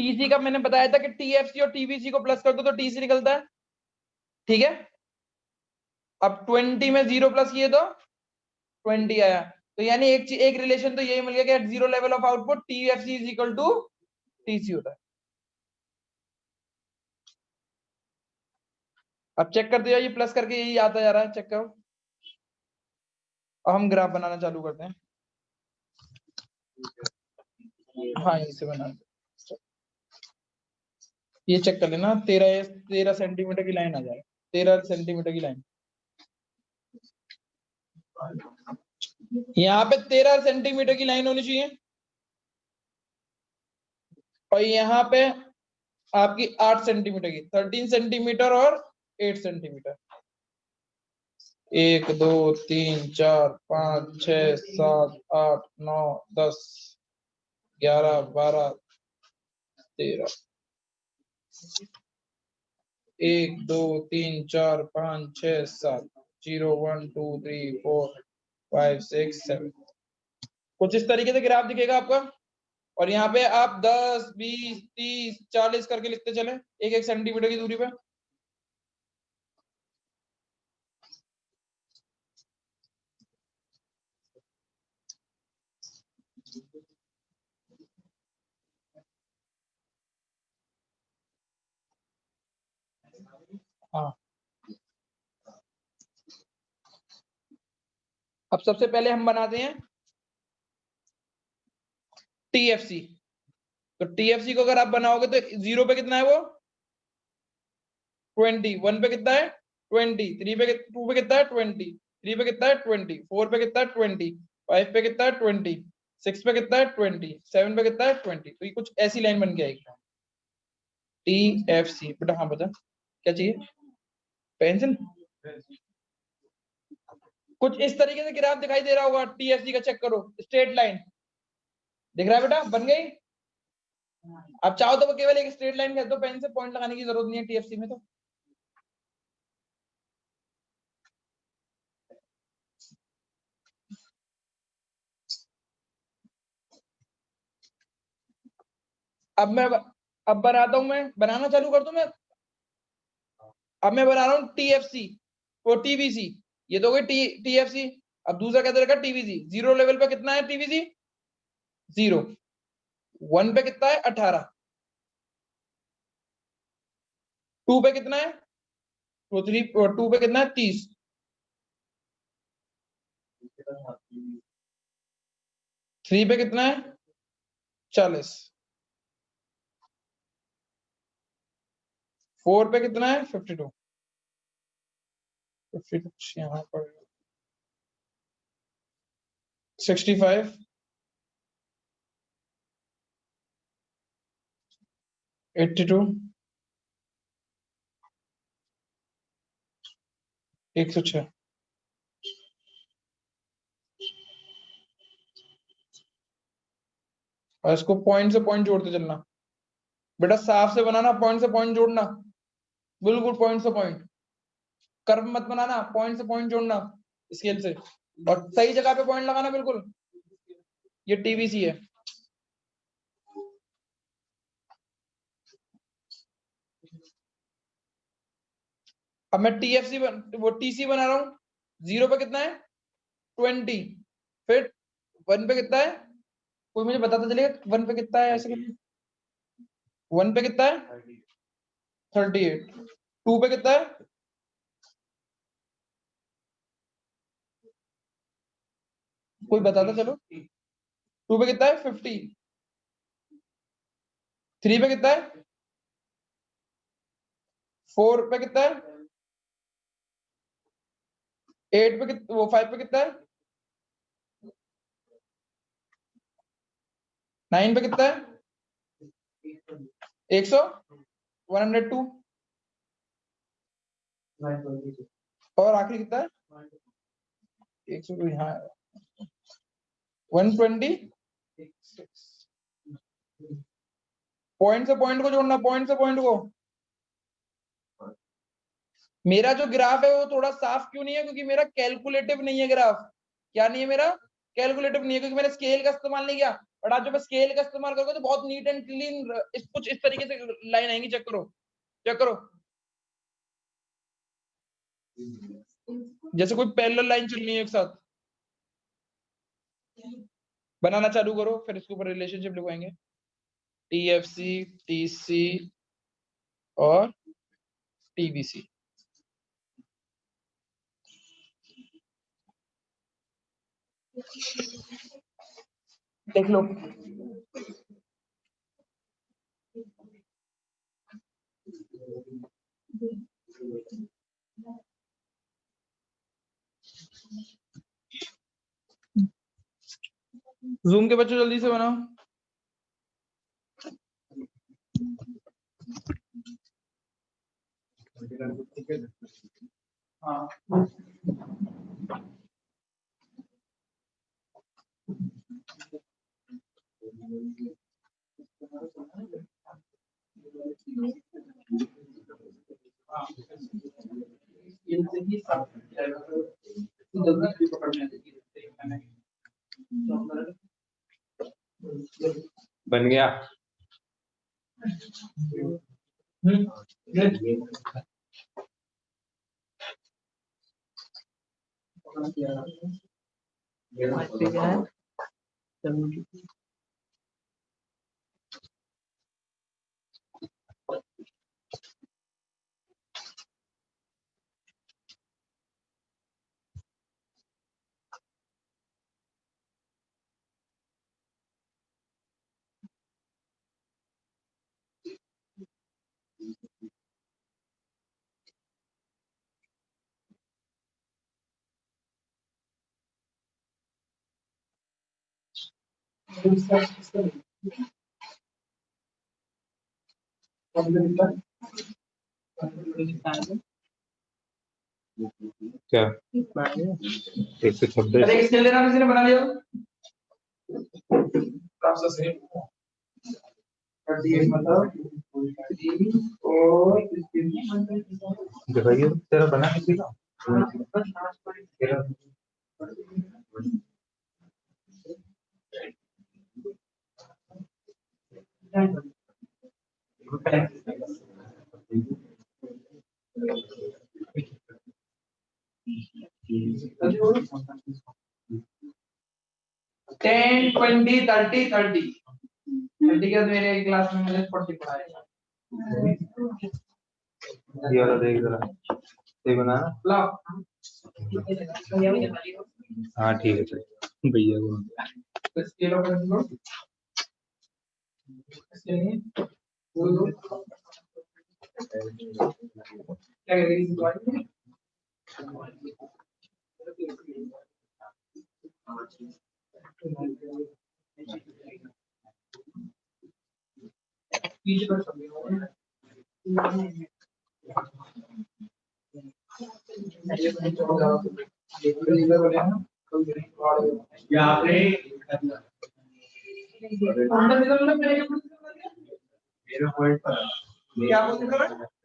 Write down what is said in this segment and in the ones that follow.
TC का मैंने बताया था कि टीएफसी और टीवीसी को प्लस कर दो तो टीसी निकलता है, ठीक है। अब 20 में 0 प्लस किए तो 20 आया। तो यानी एक रिलेशन तो यही मिल गया कि at 0 level of output TFC is equal to TC होता है। अब चेक करते जाओ, ये प्लस करके यही आता जा रहा है, चेक करो। अब हम ग्राफ बनाना चालू करते हैं। हाँ इसे बना, ये चेक कर लेना, 13 सेंटीमीटर की लाइन आ जाए, 13 सेंटीमीटर की लाइन। यहाँ पे 13 सेंटीमीटर की लाइन होनी चाहिए और यहाँ पे आपकी 8 सेंटीमीटर की, 13 सेंटीमीटर और 8 सेंटीमीटर। 1 2 3 4 5 6 7 8 9 10 11 12 13। 1 2 3 4 5 6 7 0 1 2 3 4 5 6 7। कुछ इस तरीके से ग्राफ दिखेगा आपका और यहाँ पे आप 10 20 30 40 करके लिखते चले एक एक सेंटीमीटर की दूरी पे। हाँ अब सबसे पहले हम बनाते हैं टीएफसी। तो टीएफसी को अगर आप बनाओगे तो 0 पे कितना है वो 20, 1 पे कितना है 20, 3 पे 2 पे कितना है 20, 3 पे कितना है 20, 4 पे कितना है 20, 5 पे कितना है 20, 6 पे कितना है 20, 7 पे कितना है 20। तो ये कुछ ऐसी लाइन बन के आएगी टीएफसी। बेटा हाँ बता क्या चाहिए, पेंसिल। कुछ इस तरीके से ग्राफ दिखाई दे रहा होगा टीएफसी का, चेक करो स्ट्रेट लाइन दिख रहा है बेटा, बन गई। अब चाहो तो वो केवल एक स्ट्रेट लाइन कर दो, पेन से पॉइंट लगाने की जरूरत नहीं है टीएफसी में। तो अब बनाता हूं, मैं बनाना चालू कर दूं मैं। अब मैं बना रहा हूँ टीएफसी और टीवीसी, ये तो गई टीएफसी। अब दूसरा क्या रहेगा टीवीसी। 0 लेवल पे कितना है टीवीसी 0, 1 पे कितना है 18, 2 पे कितना है 2 पे कितना है 30, 3 पे कितना है 40, 4 पे कितना है 52, 52 यहाँ पर 65, 82, 106। और इसको पॉइंट से पॉइंट जोड़ते चलना बेटा, साफ से बनाना, पॉइंट से पॉइंट जोड़ना, बिल्कुल पॉइंट से पॉइंट, कर्व मत बनाना, पॉइंट से पॉइंट जोड़ना स्केल से, और सही जगह पे पॉइंट लगाना बिल्कुल। ये टीवीसी है। अब मैं टीएफसी वो टीसी बना रहा हूँ। 0 पे कितना है 20, फिर 1 पे कितना है, कोई मुझे बताता चलेगा 1 पे कितना है, ऐसे करके 1 पे कितना है 38, 2 पे कितना है, कोई बताता चलो, 2 पे कितना है 50, 3 पे कितना है, 4 पे कितना है, 8 पे कितना, वो 5 पे कितना है, 9 पे कितना है 100, 102, और आखिरी कितना है 102, यहाँ 120। पॉइंट से पॉइंट को जोड़ना, पॉइंट से पॉइंट को। मेरा जो ग्राफ है वो थोड़ा साफ क्यों नहीं है, क्योंकि मेरा कैलकुलेटिव नहीं है ग्राफ। क्या नहीं है मेरा, कैलकुलेटिव नहीं है, क्योंकि मैंने स्केल का इस्तेमाल नहीं किया। बट आज जब स्केल का इस्तेमाल करोगे तो बहुत नीट एंड क्लीन कुछ इस तरीके से लाइन आएंगी। चेक करो, चेक करो, जैसे कोई पैरेलल लाइन चल रही है एक साथ। बनाना चालू करो, फिर इसके ऊपर रिलेशनशिप लिखवाएंगे, TFC, TC और TBC। देख लो, जूम के बच्चों जल्दी से बनाओ। हाँ बन गया। क्या 126? अरे स्केल देना, किसी ने बना लिया? दिखाइए तेरा बना किसी का। टेन 20 30 30 30 का मेरे क्लास में मैंने 40 पढ़ाया। ये वाला देख जरा, ये बना ना। लाओ। हाँ ठीक है चल भैया को स्केल ऑफ कंट्रोल स्केल बोल दो क्या करेगी।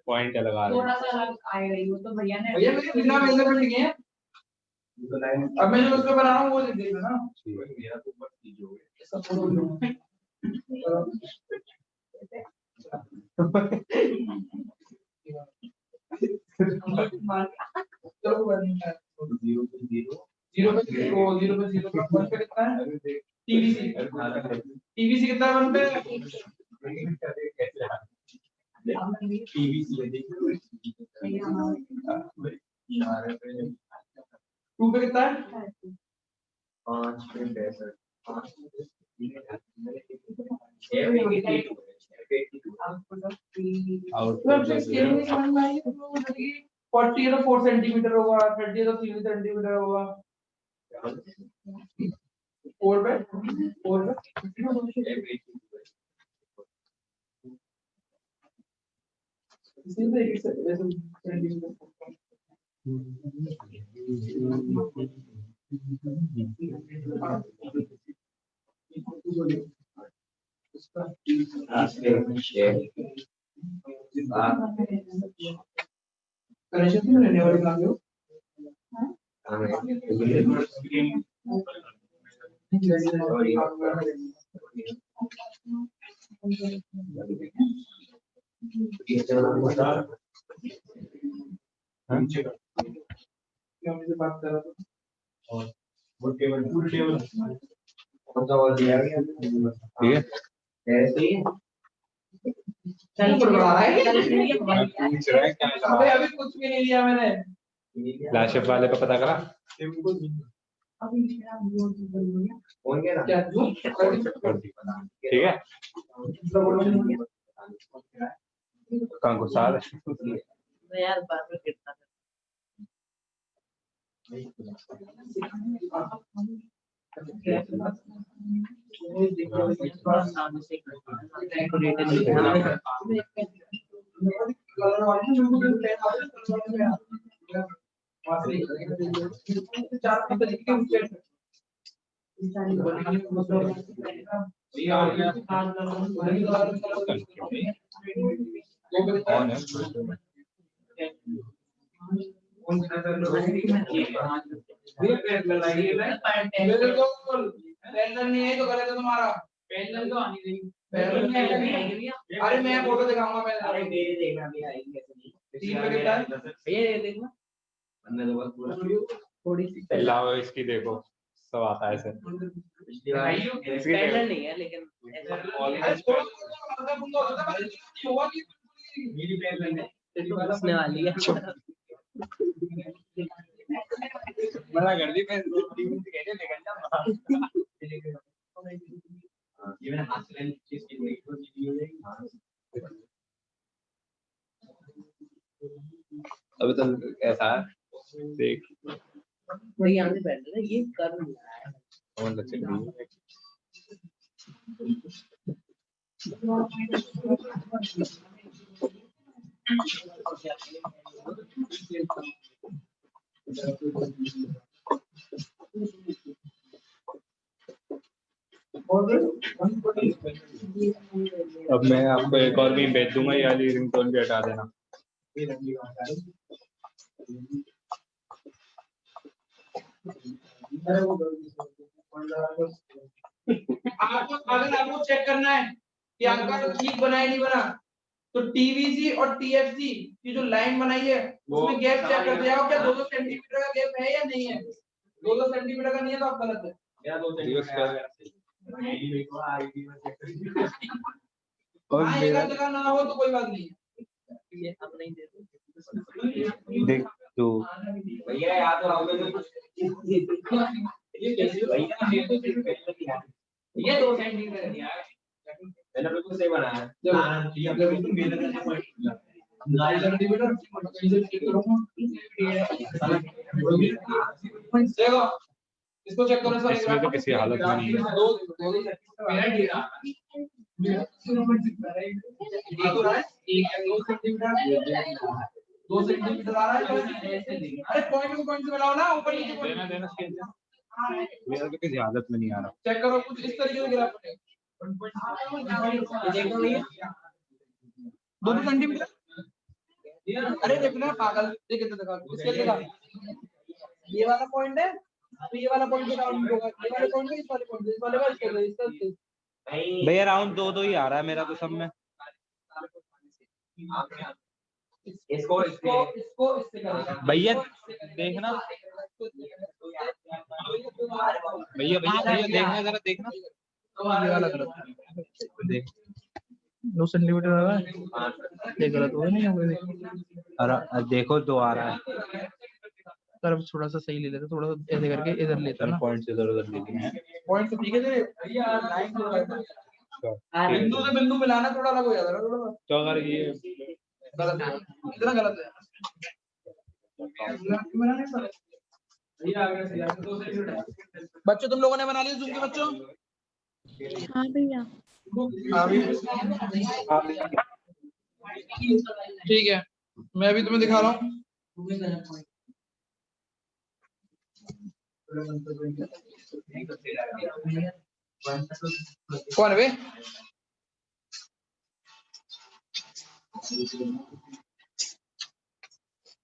पॉइंट लगा रहे थोड़ा सा अलग आएगा ये, तो भैया ने भैया मेरे बिना मेजरमेंट लिखे हैं। अब मैं जो उसको बना रहा हूँ वो लिख देना ना। मेरा तो ऊपर चीज हो गया। सब बोल दो। चलो बनता है। 0 पे 0 0 पे 0 0 पे 0 1 पे कितना है? TVC TVC कितना है 1 पे? TVC है देखो 2 पे कितना है? 5 पे 65 तो स्केल में समझ में आई तो 40 है तो 4 सेंटीमीटर होगा, 30 है तो 3 सेंटीमीटर होगा। 4 पे 4 पे इसी तरीके से ऐसे सेंटीमीटर कनेक्शन में रहने वाले काम हो। बात कर रहा था ठीक है चल बड़ा रहा है पूछ रहा है क्या अभी कुछ भी नहीं लिया मैंने फ्लैशअप वाले को पता करा क्या ठीक है कहाँ घुसा दे यार बार बार गिरता है कौन है पेंडल नहीं है तो गलत है तुम्हारा पेंडल तो आनी नहीं पेंडल नहीं है अरे मैं फोटो दिखाऊंगा पहले अरे मेरे देखना भी आएगी कैसे नहीं 3 पे कितना है ये देखना हमने तो बस पूरा थोड़ी सी लाओ इसकी देखो सब आता है सर पेंडल नहीं है लेकिन मेरी पेंडल है उसने वाली है मना कर दी मैं टीम से कहने निकल जा ये मैंने हाथ से चीज की वीडियो हो जाएगी अभी तो कैसा है देख भाई यहाँ से पेंडल है ये कर नहीं रहा है कौन लग रही है अब मैं आपको एक और भी भेज दूंगा ये वाली रिंगटोन भी हटा देना आपको अगर आपको चेक करना है कि आपका ठीक बना है नहीं बना तो टीवीसी और टीएफसी की जो लाइन बनाई है उसमें गैप चेक करते जाओ क्या 2-2 सेंटीमीटर का गैप है या नहीं है 2-2 सेंटीमीटर का नहीं है तो आप गलत है या 2 सेंटीमीटर और मेरा जगह ना हो तो कोई बात नहीं है ये अब नहीं देते देख तो भैया याद तो आओगे ये 2 सेंटीमीटर है यार मैंने बिल्कुल सही बनाया ये अपने बिल्कुल मेरे से 9 सेंटीमीटर देखो इसको चेक करो सर इसमें तो किसी हालत में नहीं है दो मेरा ठीक है एक है 2 सेंटीमीटर 2 सेंटीमीटर आ रहा है अरे पॉइंट को पॉइंट से मिलाओ ना ऊपर नीचे देना देना स्केल मेरा तो किसी हालत में नहीं आ रहा चेक करो कुछ इस तरीके से गिरा पड़े देखो भैया 2 सेंटीमीटर अरे देखना पागल देख कितना दिखा स्केल दिखा ये वाला पॉइंट है तो ये वाला पॉइंट राउंड होगा ये वाले पॉइंट इस वाले पॉइंट इस वाले का इसका भैया राउंड 2-2 ही आ रहा है मेरा तो सब में इसको इससे करेगा भैया देखना भैया भैया भैया देखना जरा देखना ये वाला गलत देख 2 सेंटीमीटर आ रहा है ये गलत हो नहीं होगा अरे देखो 2 आ रहा है सर थोड़ा सा सही ले लेते थोड़ा सा ऐसे करके इधर लेता ना पॉइंट से इधर उधर ले लिए हैं पॉइंट तो ठीक है भैया लाइन बिंदु से बिंदु मिलाना थोड़ा अलग हो जाता है थोड़ा तो अगर ये गलत है इतना गलत है बच्चों तुम लोगों ने बना लिया जूम के बच्चों हाँ भैया ठीक है मैं अभी तुम्हें दिखा रहा हूँ कौन है बे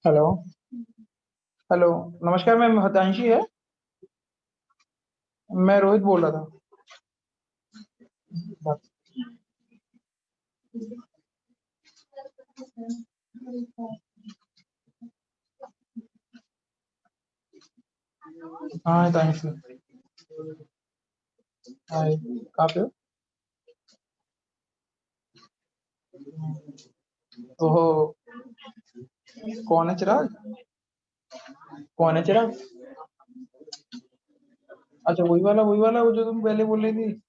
हेलो हेलो नमस्कार मैम हतांशी है मैं रोहित बोल रहा था हाँ थैंक्स। हाय, कहाँ पे हो? ओहो, कौन है चिराग? कौन है चिराग? अच्छा वही वाला वो जो तुम पहले बोल रही थी,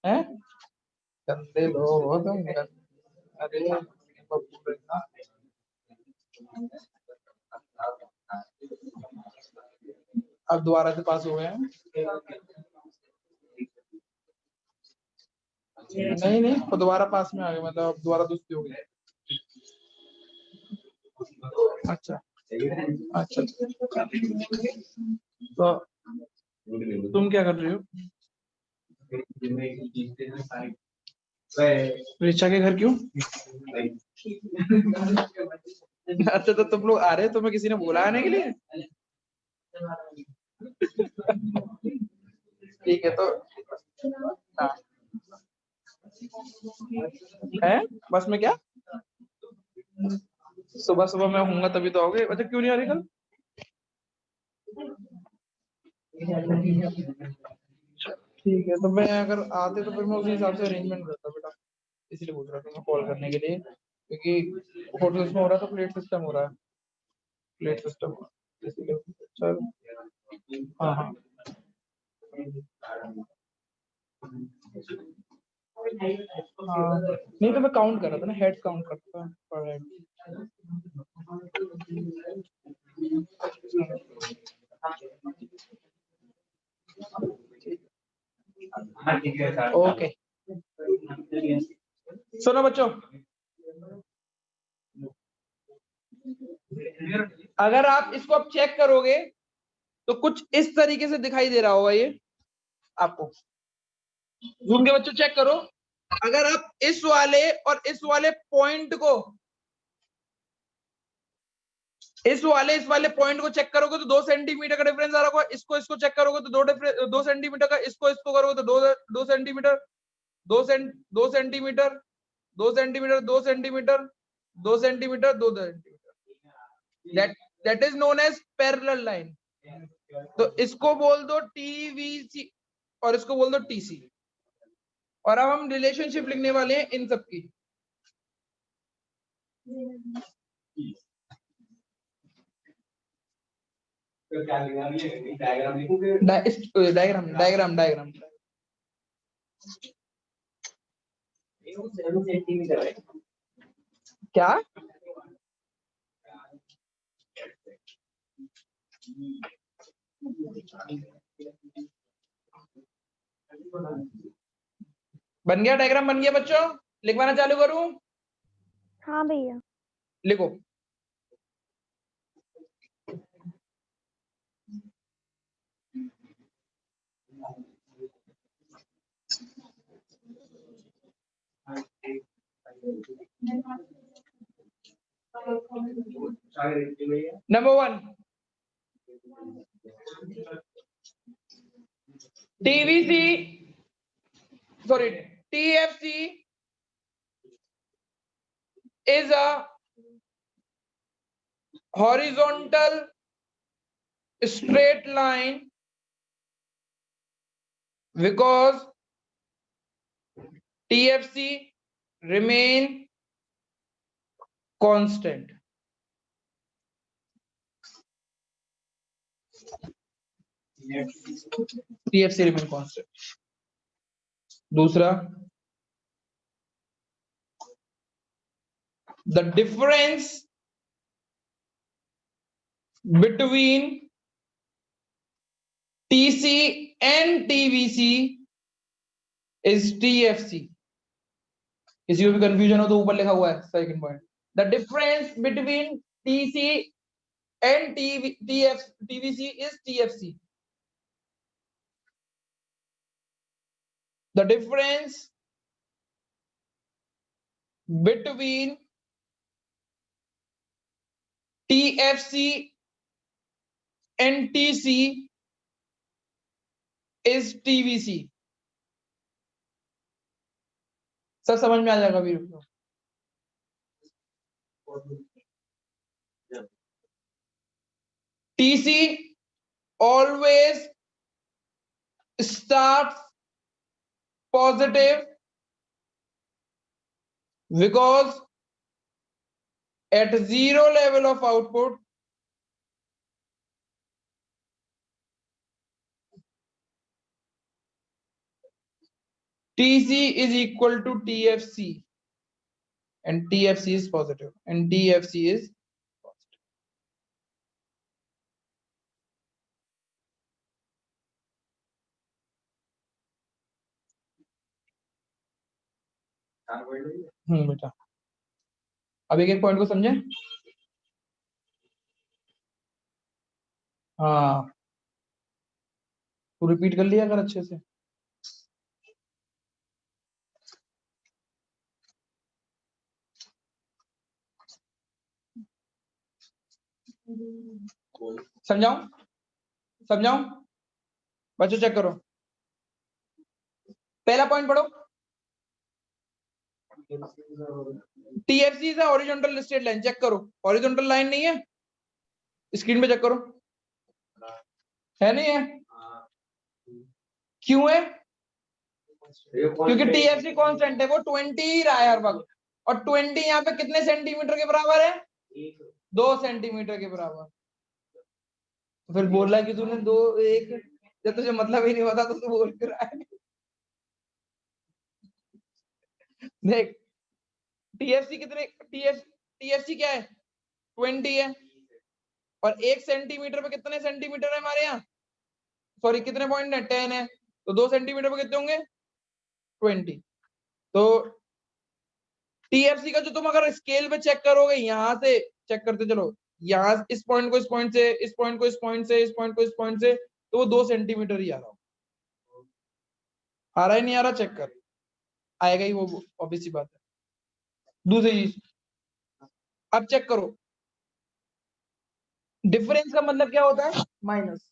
हैं? गंदे लोग हो तुम। अरे बब्बू ना। अब दोबारा से पास हो गए हैं। नहीं नहीं, वो दोबारा पास में आ गए, मतलब अब दोबारा दोस्ती हो गई। अच्छा अच्छा। तो तुम क्या कर रही हो? ऋचा के घर क्यों? अच्छा तो तुम लोग आ रहे हो, तुम्हें किसी ने बोला आने के लिए? ठीक है तो हाँ। है बस में क्या? सुबह सुबह मैं होऊंगा तभी तो आओगे। अच्छा क्यों नहीं आ रही कल? ठीक है तो मैं अगर आते तो फिर मैं उसी हिसाब से अरेंजमेंट करता बेटा, इसीलिए पूछ रहा था मैं कॉल करने के लिए, क्योंकि होटल्स में हो रहा था प्लेट सिस्टम हो रहा है, प्लेट सिस्टम इसीलिए। चल हाँ हाँ। हाँ नहीं तो मैं काउंट कर रहा था ना, हेड्स काउंट करता था पर हेड। ओके सुनो बच्चों, अगर आप इसको अब चेक करोगे तो कुछ इस तरीके से दिखाई दे रहा होगा ये आपको। जूम के बच्चों चेक करो, अगर आप इस वाले और इस वाले पॉइंट को, इस वाले पॉइंट को चेक करोगे तो 2 सेंटीमीटर का डिफरेंस आ रहा होगा। इसको चेक करोगे तो 2 सेंटीमीटर का, इसको करोगे तो 2 centimetre, 2 centimetre, 2 centimetre, 2 centimetre, 2 centimetre, 2 centimetre. That is known as parallel line. तो इसको बोल दो टीवीसी और इसको बोल दो टीसी। और अब हम रिलेशनशिप लिखने वाले हैं इन सब की। डायग्राम डायग्राम डायग्राम क्या? बन गया डायग्राम? बन गया बच्चों? लिखवाना चालू करूं? हाँ भैया। लिखो। Number 1, TVC, sorry, TFC is a horizontal straight line because TFC remain constant. TFC remain constant. दूसरा, the difference between TC and TVC is TFC. किसी को भी कंफ्यूजन हो तो ऊपर लिखा हुआ है second point, the difference between TC and TVC is TFC. The difference between TFC and TC is TVC. सब समझ में आ जाएगा अभी। TC always starts positive because at zero level of output TC is equal to TFC and TFC is positive and DFC is positive. बेटा अब एक एक point को समझे। हाँ तो रिपीट कर लिया अगर अच्छे से। समझाऊं समझाऊं बच्चों चेक करो। पहला पॉइंट पढ़ो। TFC is horizontal straight line. Check करो हॉरिजॉन्टल लाइन नहीं है, स्क्रीन पे चेक करो है नहीं है। क्यों है? क्योंकि TFC कांस्टेंट है, वो 20 ही रहा है हर वक्त, और 20 यहाँ पे कितने सेंटीमीटर के बराबर है? 2 सेंटीमीटर के बराबर। तो फिर बोला कि तूने 2 1 जब तुझे मतलब ही नहीं होता तो तू बोल क्यों रहा है? देख TFC कितने TFC क्या है? 20 है, और 1 सेंटीमीटर पे कितने सेंटीमीटर है हमारे यहाँ? सॉरी कितने पॉइंट है? 10 है, तो 2 सेंटीमीटर पे कितने होंगे? 20। तो TFC का जो तुम अगर स्केल पे चेक करोगे, यहां से चेक करते चलो, यहाँ इस पॉइंट को इस पॉइंट से, इस पॉइंट को इस पॉइंट से, इस पॉइंट को इस पॉइंट से, तो वो 2 सेंटीमीटर ही आ रहा है नहीं आ रहा? चेक कर, आएगा ही वो, ऑब्वियस सी बात है। दूसरी चीज अब चेक करो, डिफरेंस का मतलब क्या होता है? माइनस।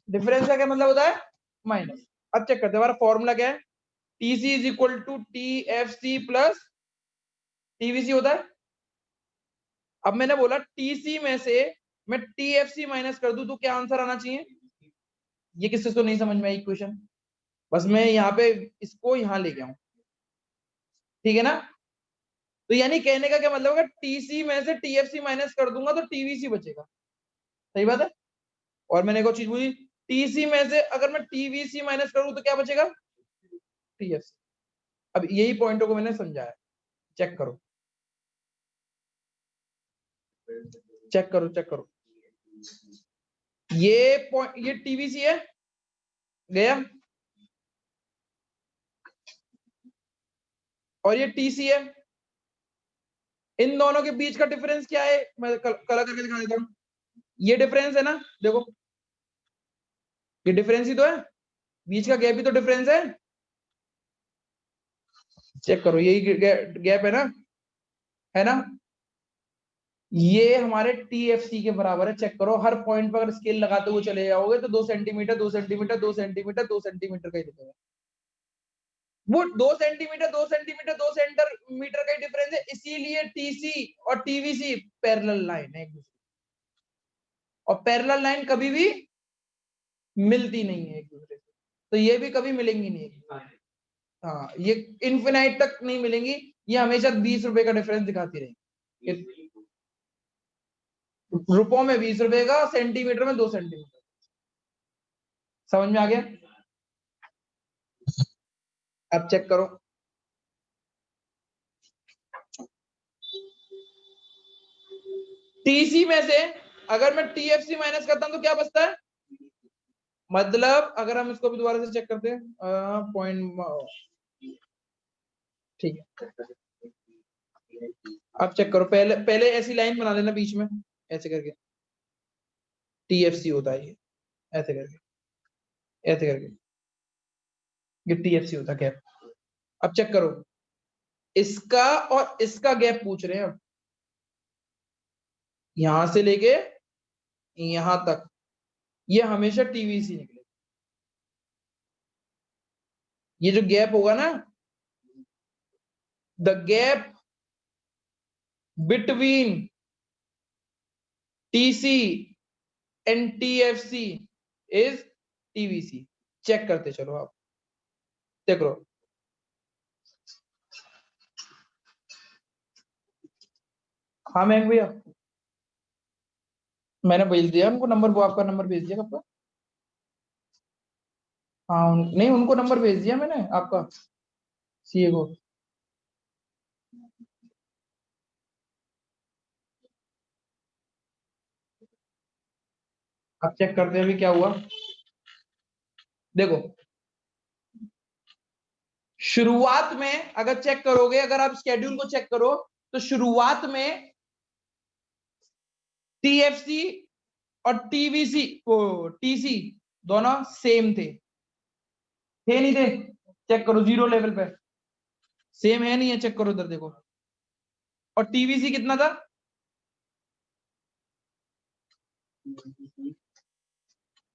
डिफरेंस का क्या मतलब होता है? माइनस। अब चेक करते हैं हमारा फॉर्मूला क्या है। TC is equal to TFC plus TVC होता है। अब मैंने बोला TC में से मैं TFC माइनस कर दूं तो क्या आंसर आना चाहिए? ये किससे तो नहीं समझ में आई इक्वेशन, बस मैं यहाँ पे इसको यहाँ ले गया हूं, ठीक है ना। तो यानी कहने का क्या मतलब होगा, TC में से TFC माइनस कर दूंगा तो TVC बचेगा। सही बात है। और मैंने एक और चीज बोली, TC में से अगर मैं TVC माइनस करूं तो क्या बचेगा? TFC। अब यही पॉइंटों को मैंने समझाया, चेक करो चेक करो चेक करो। ये पॉइंट, ये TVC है गया, और ये TC है। इन दोनों के बीच का डिफरेंस क्या है? मैं कलर करके दिखा देता हूं। ये डिफरेंस है ना, देखो ये डिफरेंस ही तो है, बीच का गैप ही तो डिफरेंस है। चेक करो यही गैप है ना। ये हमारे TFC के बराबर है। चेक करो हर पॉइंट पर अगर स्केल लगाते हुए चले जाओगे तो 2 सेंटीमीटर 2 सेंटीमीटर 2 सेंटीमीटर 2 सेंटीमीटर का ही दिखेगा। वो 2 सेंटीमीटर 2 सेंटीमीटर 2 सेंटीमीटर का ही डिफरेंस है, इसीलिए TC और TVC पैरेलल लाइन है एक दूसरे, और पैरेलल लाइन कभी भी मिलती नहीं है एक दूसरे से, तो ये भी कभी मिलेंगी नहीं। हाँ ये इनफिनाइट तक नहीं मिलेंगी, ये हमेशा 20 रुपए का डिफरेंस दिखाती रहेगी। रुपयों में 20 रुपए का, सेंटीमीटर में 2 सेंटीमीटर। समझ में आ गया? अब चेक करो, TC में से अगर मैं TFC माइनस करता हूं तो क्या बचता है? मतलब अगर हम इसको भी दोबारा से चेक करते हैं पॉइंट, ठीक है। अब चेक करो, पहले पहले ऐसी लाइन बना लेना बीच में ऐसे करके, TFC होता है ये, ऐसे करके ये TFC होता है गैप। अब चेक करो, इसका और इसका गैप पूछ रहे हैं अब, यहां से लेके यहां तक, ये हमेशा TVC निकले। ये जो गैप होगा ना, the gap between TC and TFC is TVC। Check करते चलो आप, देख लो। हाँ मैम भैया, मैंने भेज दिया उनको नंबर, वो आपका नंबर भेज दिया कब? हाँ नहीं, उनको नंबर भेज दिया मैंने आपका, सीए को। आप चेक करते हैं अभी क्या हुआ, देखो शुरुआत में अगर चेक करोगे, अगर आप स्केड्यूल को चेक करो तो शुरुआत में टीएफसी और टीवीसी को टीसी दोनों सेम थे नहीं थे? चेक करो जीरो लेवल पे सेम है नहीं है, चेक करो उधर देखो। और टीवीसी कितना था?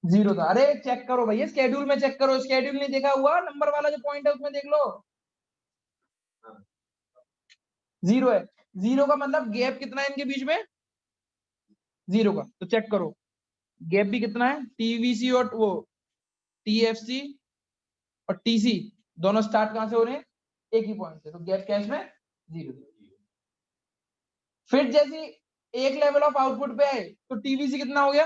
जीरो था। अरे चेक करो भैया, स्केड्यूल में चेक करो, स्केड्यूल नहीं देखा हुआ, नंबर वाला जो पॉइंट है उसमें देख लो, जीरो है। जीरो का मतलब गैप कितना है इनके बीच में? जीरो का। तो चेक करो गैप भी कितना है, टीवीसी और वो टीएफसी और टीसी दोनों स्टार्ट कहां से हो रहे हैं? एक ही पॉइंट से, तो गैप क्या है इसमें? जीरो। फिर जैसे एक लेवल ऑफ आउटपुट पे आए तो टीवीसी कितना हो गया?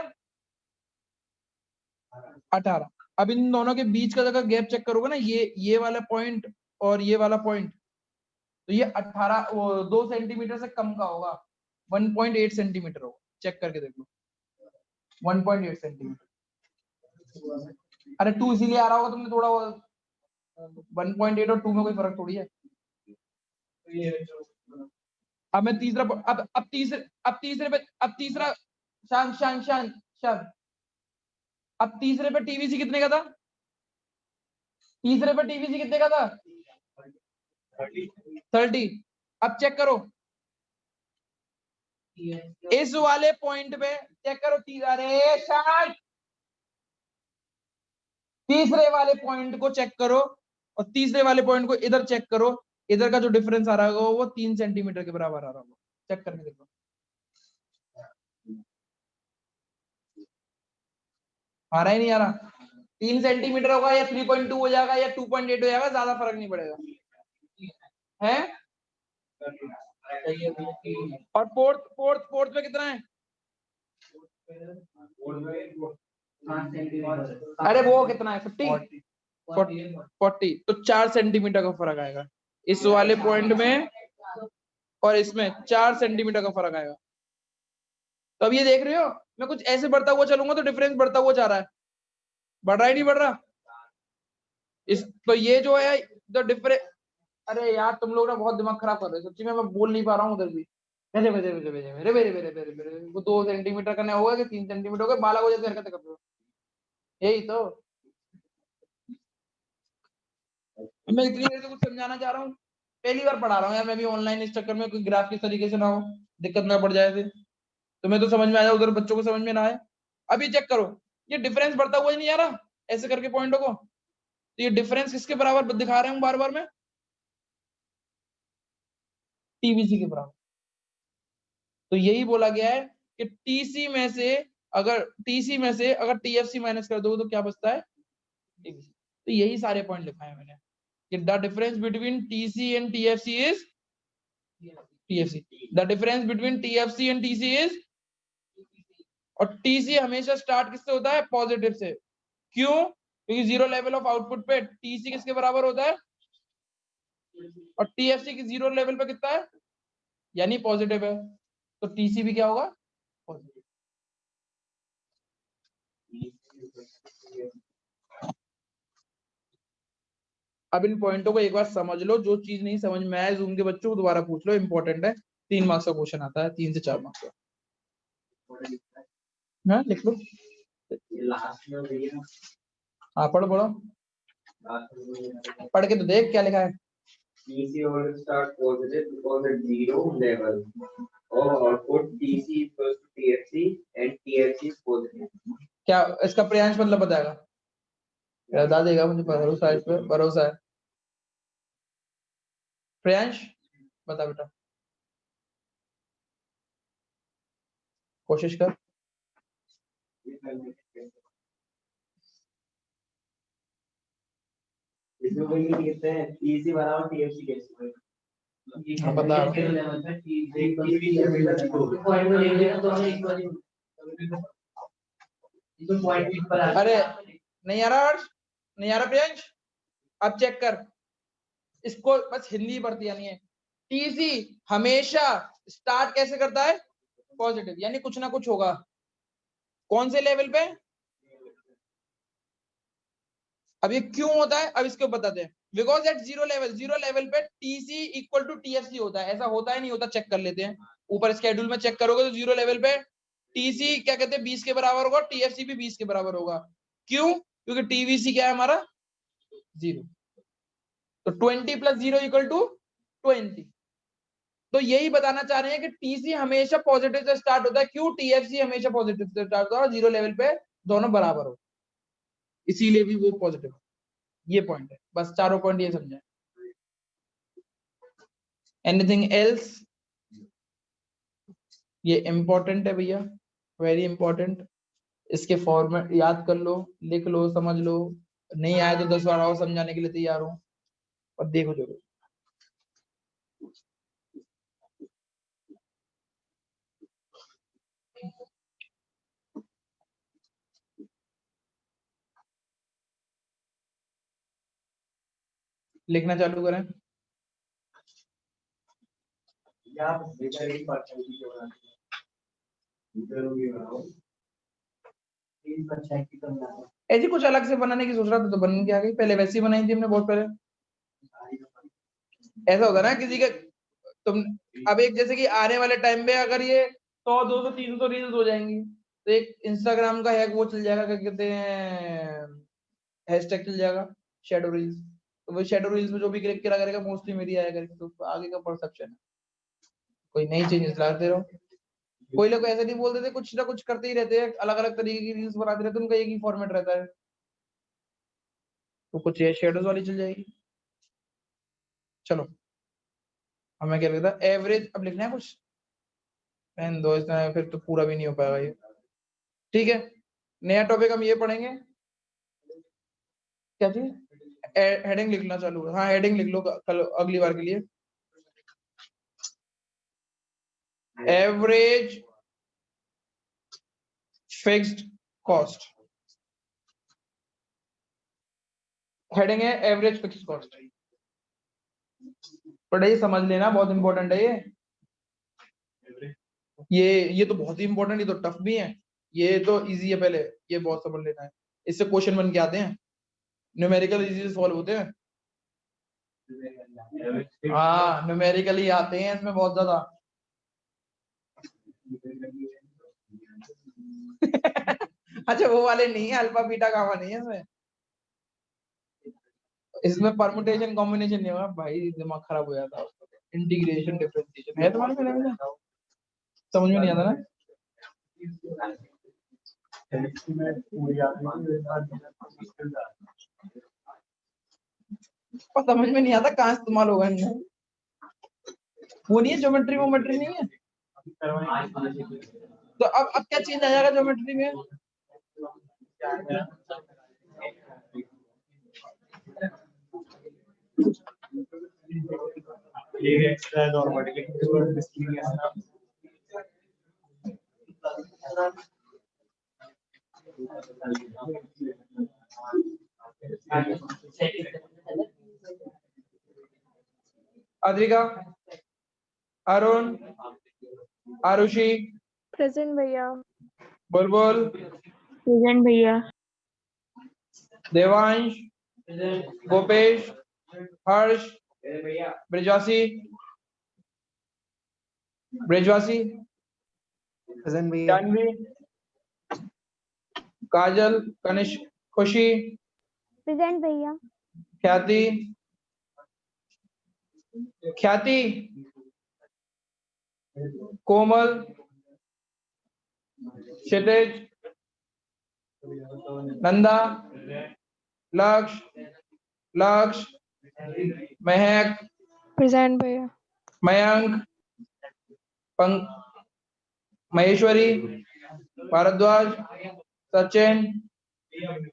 18। अब इन दोनों के बीच का अगर गैप चेक करोगे ना, ये वाला पॉइंट और ये वाला पॉइंट, तो ये 18 वो 2 सेंटीमीटर से कम का होगा, 1.8 सेंटीमीटर होगा। चेक करके देख लो, 1.8 सेंटीमीटर। अरे 2 इसीलिए आ रहा होगा तुमने थोड़ा, 1.8 और 2 में कोई फर्क थोड़ी है। अब मैं तीसरा, अब तीसरा शान शान शान शान अब तीसरे पे टीवीसी कितने का था? तीसरे पे टीवीसी कितने का था? 30। अब चेक करो इस वाले पॉइंट पे, चेक करो अरे शान, तीसरे वाले पॉइंट को चेक करो और तीसरे वाले पॉइंट को इधर चेक करो, इधर का जो डिफरेंस आ रहा होगा वो 3 सेंटीमीटर के बराबर आ रहा होगा। चेक करके देखो, आ रहा ही नहीं आ रहा? 3 सेंटीमीटर होगा या 3.2 हो जाएगा या 2.8 हो जाएगा, ज्यादा फर्क नहीं पड़ेगा है। और फोर्थ में कितना है? अरे वो कितना है? 40। तो 4 सेंटीमीटर का फर्क आएगा इस वाले पॉइंट में और इसमें, 4 सेंटीमीटर का फर्क आएगा। तो अब ये देख रहे हो, मैं कुछ ऐसे बढ़ता हुआ चलूंगा तो डिफरेंस बढ़ता हुआ जा रहा है, बढ़ रहा ही नहीं बढ़ रहा इस, तो ये जो है द डिफरेंस। अरे यार तुम लोग ना बहुत दिमाग खराब कर रहे हो सच्ची में, मैं बोल नहीं पा रहा हूँ उधर भी। मेरे मेरे मेरे मेरे मेरे मेरे मेरे मेरे मेरे वो 2 सेंटीमीटर करने होगा कि 3 सेंटीमीटर हो गए, बालक हो जैसे हरकतें कर रहे हो, यही तो। मैं इतनी देर से कुछ समझाना चाह रहा हूँ, पहली बार पढ़ा रहा हूँ यार मैं भी ऑनलाइन, इस चक्कर में कोई ग्राफ किस तरीके से ना हो, दिक्कत ना पड़ जाए फिर। तुम्हें तो समझ में आया, उधर बच्चों को समझ में ना आए। अभी चेक करो, ये डिफरेंस बढ़ता हुआ ही नहीं आ रहा ऐसे करके पॉइंटों को, तो ये डिफरेंस किसके बराबर दिखा रहे हूँ बार बार में? टीवीसी के बराबर। तो यही बोला गया है कि टीसी में से अगर टीएफसी माइनस कर दो तो क्या बचता है? टीवीसी। तो यही सारे पॉइंट लिखा है मैंने कि the difference between TC and TFC is TFC, the difference between TFC and TC is, और टीसी हमेशा स्टार्ट किससे होता है? पॉजिटिव से। क्यों? क्योंकि जीरो लेवल ऑफ आउटपुट पे टीसी किसके बराबर होता है? और टीएफसी की जीरो लेवल पे कितना है? यानी पॉजिटिव है, तो टीसी भी क्या होगा? पॉजिटिव। अब इन पॉइंटों को एक बार समझ लो, जो चीज नहीं समझ में आए जूम के बच्चों को दोबारा पूछ लो, इंपॉर्टेंट है। 3 मार्क्स का क्वेश्चन आता है, 3 से 4 मार्क्स का। हाँ लिख लो, हाँ पढ़ो पढ़ो, पढ़ के तो देख क्या लिखा है। TC always start positive because at zero level of output TC equals to TFC and TFC is positive. क्या इसका प्रियांश मतलब बताएगा? बता देगा, मुझे भरोसा है, इस पे भरोसा है। प्रियांश बता बेटा। कोशिश कर। इसमें कोई नहीं कहते हैं टीसी बनाओ टीएफसी कैसे हाँ बता। अरे नहीं आ रहा हर्ष, नहीं आ रहा प्रियंश, अब चेक कर, इसको बस हिंदी पढ़ती आनी है। टीसी हमेशा स्टार्ट कैसे करता है? पॉजिटिव, यानी कुछ ना कुछ होगा। कौन से लेवल पे? अब ये क्यों होता है, अब इसको बताते हैं। बिकॉज एट जीरो लेवल पे टीसी इक्वल टू टीएफसी होता है। ऐसा होता है नहीं होता, चेक कर लेते हैं। ऊपर स्केड्यूल में चेक करोगे तो जीरो लेवल पे टीसी क्या कहते हैं 20 के बराबर होगा, टीएफसी भी 20 के बराबर होगा। क्यों? क्योंकि टीवीसी क्या है हमारा? 0। तो 20 + 0 = 20। तो यही बताना चाह रहे हैं कि टीसी हमेशा पॉजिटिव से स्टार्ट होता है। क्यों? टीएफसी हमेशा पॉजिटिव से स्टार्ट होता है, जीरो लेवल पे दोनों बराबर हो, इसीलिए भी वो पॉजिटिव। ये पॉइंट है, बस चारों पॉइंट ये समझे। Anything else? ये इंपॉर्टेंट है भैया, वेरी इंपॉर्टेंट। इसके फॉर्मेट याद कर लो, लिख लो, समझ लो। नहीं आए तो 10 बार और समझाने के लिए तैयार हूं, और देखो जरूर। लिखना चालू करें। ऐसी कुछ अलग से बनाने की सोच रहा था तो बन के आ गई। पहले वैसी बनाई थी हमने बहुत पहले। ऐसा होता ना किसी का, तुम अब एक जैसे कि आने वाले टाइम में अगर ये 100 200 300 रील्स हो जाएंगी तो एक इंस्टाग्राम का हैक वो चल जाएगा, क्या कहते हैं, हैशटैग चल जाएगा शैडो रील्स। तो वो शैडो रील्स में जो भी क्लिक करा करेगा मोस्टली मेरी आया करेगी। तो आगे का परसेप्शन है, कोई नई चेंजेस लाते रहो। कोई लोग ऐसे नहीं बोलते थे, कुछ ना कुछ करते ही रहते हैं, अलग अलग तरीके की रील्स बनाते रहते हैं, उनका एक ही फॉर्मेट रहता है। तो कुछ ये शेडोज वाली चल जाएगी। चलो हमें क्या लगता है, एवरेज अब लिखना है कुछ, पेन दो इसमें, फिर तो पूरा भी नहीं हो पाएगा ये। ठीक है, नया टॉपिक हम ये पढ़ेंगे। क्या चीज? हेडिंग लिखना चालू है। हाँ हेडिंग लिख लो कल अगली बार के लिए। एवरेज फिक्स्ड कॉस्ट, हेडिंग है एवरेज फिक्स्ड कॉस्ट। पढ़ाई समझ लेना, बहुत इंपॉर्टेंट है ये तो बहुत ही इंपॉर्टेंट, ये तो टफ भी है, ये तो इजी है। पहले ये बहुत समझ लेना है, इससे क्वेश्चन बन के आते हैं, न्यूमेरिकल इजी से सॉल्व होते हैं। हाँ न्यूमेरिकली आते हैं इसमें बहुत ज्यादा। अच्छा वो वाले नहीं है, अल्फा बीटा गामा नहीं है इसमें। इसमें परमुटेशन कॉम्बिनेशन नहीं होगा भाई, दिमाग खराब हो जाता है। इंटीग्रेशन डिफरेंशिएशन है तुम्हारे में, समझ में नहीं आता ना। और समझ में नहीं आता कहाँ इस्तेमाल होगा इनमें। वो नहीं है ज्योमेट्री वोमेट्री नहीं है। तो अब क्या चेंज आ जाएगा ज्योमेट्री में? अद्रिका, अरुण, आरुषि, प्रेजेंट भैया। बुलबुल, प्रेजेंट भैया। देवांश, गोपेश, हर्ष, ब्रिजवासी, ब्रिजवासी, जानवी, काजल, कनिष्क, खुशी, प्रेजेंट भैया। ख्याति, ख्याति, कोमल, क्षितिज, नंदा, लक्ष्य, महक, प्रेजेंट भैया। Mayank, Maheshwari, Bhardwaj, Sachin,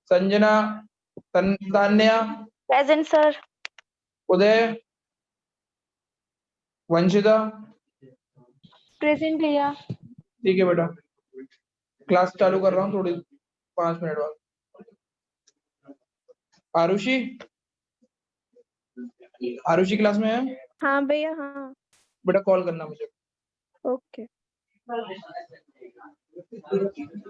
Sanjana, Tanya, present sir. Uday, Vanshita. Present भैया। ठीक है बेटा, क्लास चालू कर रहा हूँ थोड़ी 5 मिनट बाद। आरुषि, आरुषि क्लास में है? हाँ भैया हाँ। बेटा कॉल करना मुझे। ओके।